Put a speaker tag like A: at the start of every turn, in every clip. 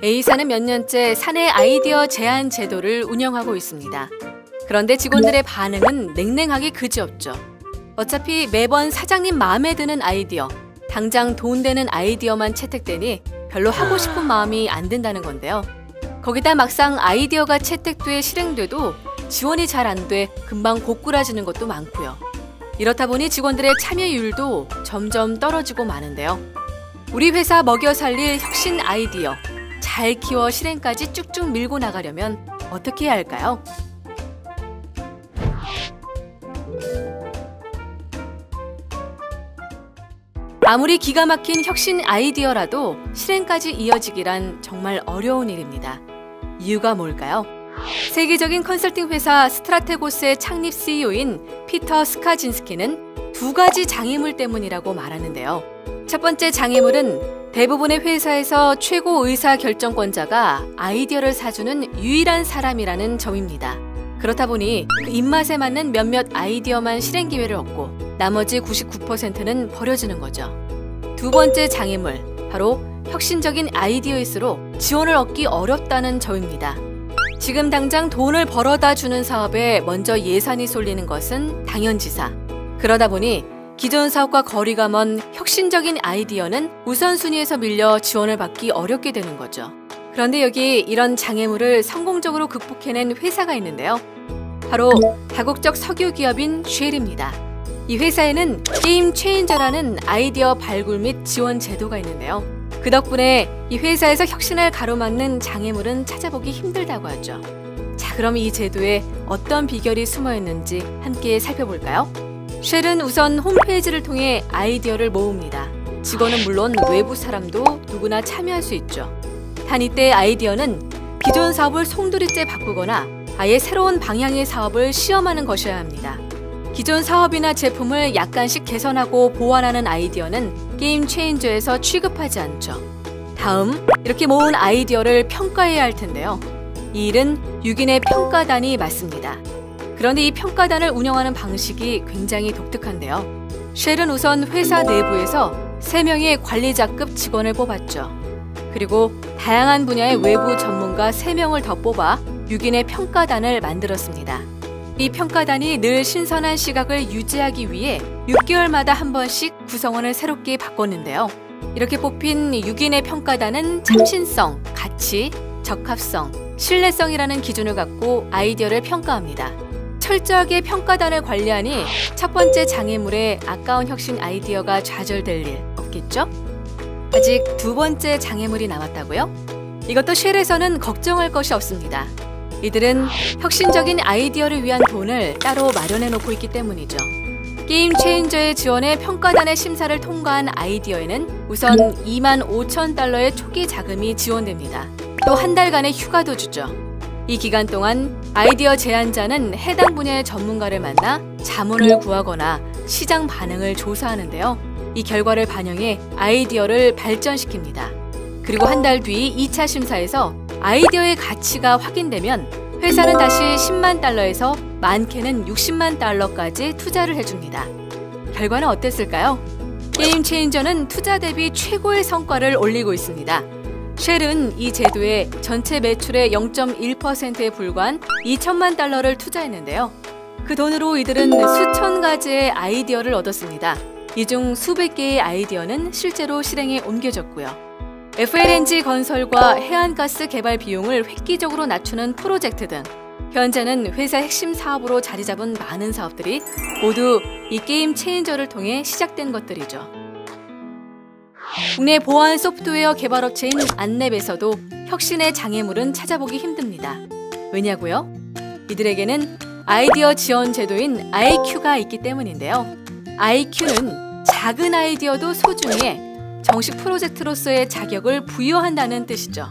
A: A사는 몇 년째 사내 아이디어 제안 제도를 운영하고 있습니다. 그런데 직원들의 반응은 냉랭하기 그지없죠. 어차피 매번 사장님 마음에 드는 아이디어, 당장 돈 되는 아이디어만 채택되니 별로 하고 싶은 마음이 안 든다는 건데요. 거기다 막상 아이디어가 채택돼 실행돼도 지원이 잘 안 돼 금방 고꾸라지는 것도 많고요. 이렇다 보니 직원들의 참여율도 점점 떨어지고 마는데요. 우리 회사 먹여 살릴 혁신 아이디어, 잘 키워 실행까지 쭉쭉 밀고 나가려면 어떻게 해야 할까요? 아무리 기가 막힌 혁신 아이디어라도 실행까지 이어지기란 정말 어려운 일입니다. 이유가 뭘까요? 세계적인 컨설팅 회사 스트라테고스의 창립 CEO인 피터 스카진스키는 두 가지 장애물 때문이라고 말하는데요. 첫 번째 장애물은 대부분의 회사에서 최고 의사 결정권자가 아이디어를 사주는 유일한 사람이라는 점입니다. 그렇다 보니 그 입맛에 맞는 몇몇 아이디어만 실행 기회를 얻고 나머지 99%는 버려지는 거죠. 두 번째 장애물, 바로 혁신적인 아이디어일수록 지원을 얻기 어렵다는 점입니다. 지금 당장 돈을 벌어다 주는 사업에 먼저 예산이 쏠리는 것은 당연지사. 그러다 보니 기존 사업과 거리가 먼 혁신적인 아이디어는 우선순위에서 밀려 지원을 받기 어렵게 되는 거죠. 그런데 여기 이런 장애물을 성공적으로 극복해낸 회사가 있는데요. 바로 다국적 석유 기업인 쉘입니다. 이 회사에는 게임 체인저라는 아이디어 발굴 및 지원 제도가 있는데요. 그 덕분에 이 회사에서 혁신을 가로막는 장애물은 찾아보기 힘들다고 하죠. 자, 그럼 이 제도에 어떤 비결이 숨어 있는지 함께 살펴볼까요? 쉘은 우선 홈페이지를 통해 아이디어를 모읍니다. 직원은 물론 외부 사람도 누구나 참여할 수 있죠. 단 이때 아이디어는 기존 사업을 송두리째 바꾸거나 아예 새로운 방향의 사업을 시험하는 것이어야 합니다. 기존 사업이나 제품을 약간씩 개선하고 보완하는 아이디어는 게임 체인저에서 취급하지 않죠. 다음, 이렇게 모은 아이디어를 평가해야 할 텐데요. 이 일은 6인의 평가단이 맡습니다. 그런데 이 평가단을 운영하는 방식이 굉장히 독특한데요. 쉘은 우선 회사 내부에서 3명의 관리자급 직원을 뽑았죠. 그리고 다양한 분야의 외부 전문가 3명을 더 뽑아 6인의 평가단을 만들었습니다. 이 평가단이 늘 신선한 시각을 유지하기 위해 6개월마다 한 번씩 구성원을 새롭게 바꿨는데요. 이렇게 뽑힌 6인의 평가단은 참신성, 가치, 적합성, 신뢰성이라는 기준을 갖고 아이디어를 평가합니다. 철저하게 평가단을 관리하니 첫 번째 장애물에 아까운 혁신 아이디어가 좌절될 일 없겠죠? 아직 두 번째 장애물이 남았다고요? 이것도 쉘에서는 걱정할 것이 없습니다. 이들은 혁신적인 아이디어를 위한 돈을 따로 마련해 놓고 있기 때문이죠. 게임 체인저의 지원에 평가단의 심사를 통과한 아이디어에는 우선 25,000달러의 초기 자금이 지원됩니다. 또 한 달간의 휴가도 주죠. 이 기간 동안 아이디어 제안자는 해당 분야의 전문가를 만나 자문을 구하거나 시장 반응을 조사하는데요. 이 결과를 반영해 아이디어를 발전시킵니다. 그리고 한 달 뒤 2차 심사에서 아이디어의 가치가 확인되면 회사는 다시 10만 달러에서 많게는 60만 달러까지 투자를 해줍니다. 결과는 어땠을까요? 게임 체인저는 투자 대비 최고의 성과를 올리고 있습니다. 쉘은 이 제도에 전체 매출의 0.1%에 불과한 2천만 달러를 투자했는데요. 그 돈으로 이들은 수천 가지의 아이디어를 얻었습니다. 이 중 수백 개의 아이디어는 실제로 실행에 옮겨졌고요. FLNG 건설과 해안가스 개발 비용을 획기적으로 낮추는 프로젝트 등 현재는 회사 핵심 사업으로 자리 잡은 많은 사업들이 모두 이 게임 체인저를 통해 시작된 것들이죠. 국내 보안 소프트웨어 개발업체인 안랩에서도 혁신의 장애물은 찾아보기 힘듭니다. 왜냐고요? 이들에게는 아이디어 지원 제도인 IQ가 있기 때문인데요. IQ는 작은 아이디어도 소중해 정식 프로젝트로서의 자격을 부여한다는 뜻이죠.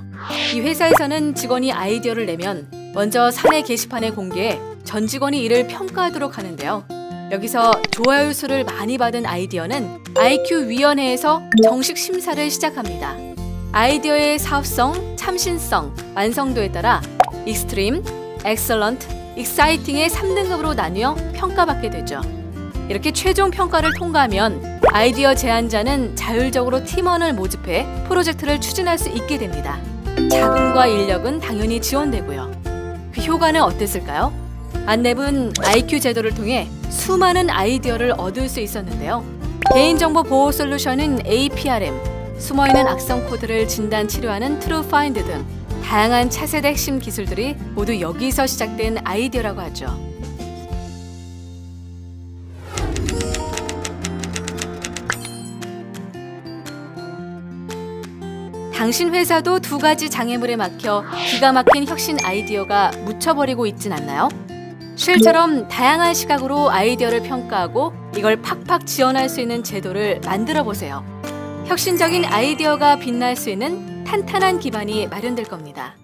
A: 이 회사에서는 직원이 아이디어를 내면 먼저 사내 게시판에 공개해 전 직원이 이를 평가하도록 하는데요. 여기서 좋아요 수를 많이 받은 아이디어는 IQ위원회에서 정식 심사를 시작합니다. 아이디어의 사업성, 참신성, 완성도에 따라 익스트림, 엑설런트, 익사이팅의 3등급으로 나뉘어 평가받게 되죠. 이렇게 최종 평가를 통과하면 아이디어 제안자는 자율적으로 팀원을 모집해 프로젝트를 추진할 수 있게 됩니다. 자금과 인력은 당연히 지원되고요. 그 효과는 어땠을까요? 안랩은 IQ 제도를 통해 수많은 아이디어를 얻을 수 있었는데요. 개인정보 보호 솔루션은 APRM, 숨어있는 악성 코드를 진단 치료하는 TrueFind 등 다양한 차세대 핵심 기술들이 모두 여기서 시작된 아이디어라고 하죠. 당신 회사도 두 가지 장애물에 막혀 기가 막힌 혁신 아이디어가 묻혀버리고 있진 않나요? 쉘처럼 다양한 시각으로 아이디어를 평가하고 이걸 팍팍 지원할 수 있는 제도를 만들어 보세요. 혁신적인 아이디어가 빛날 수 있는 탄탄한 기반이 마련될 겁니다.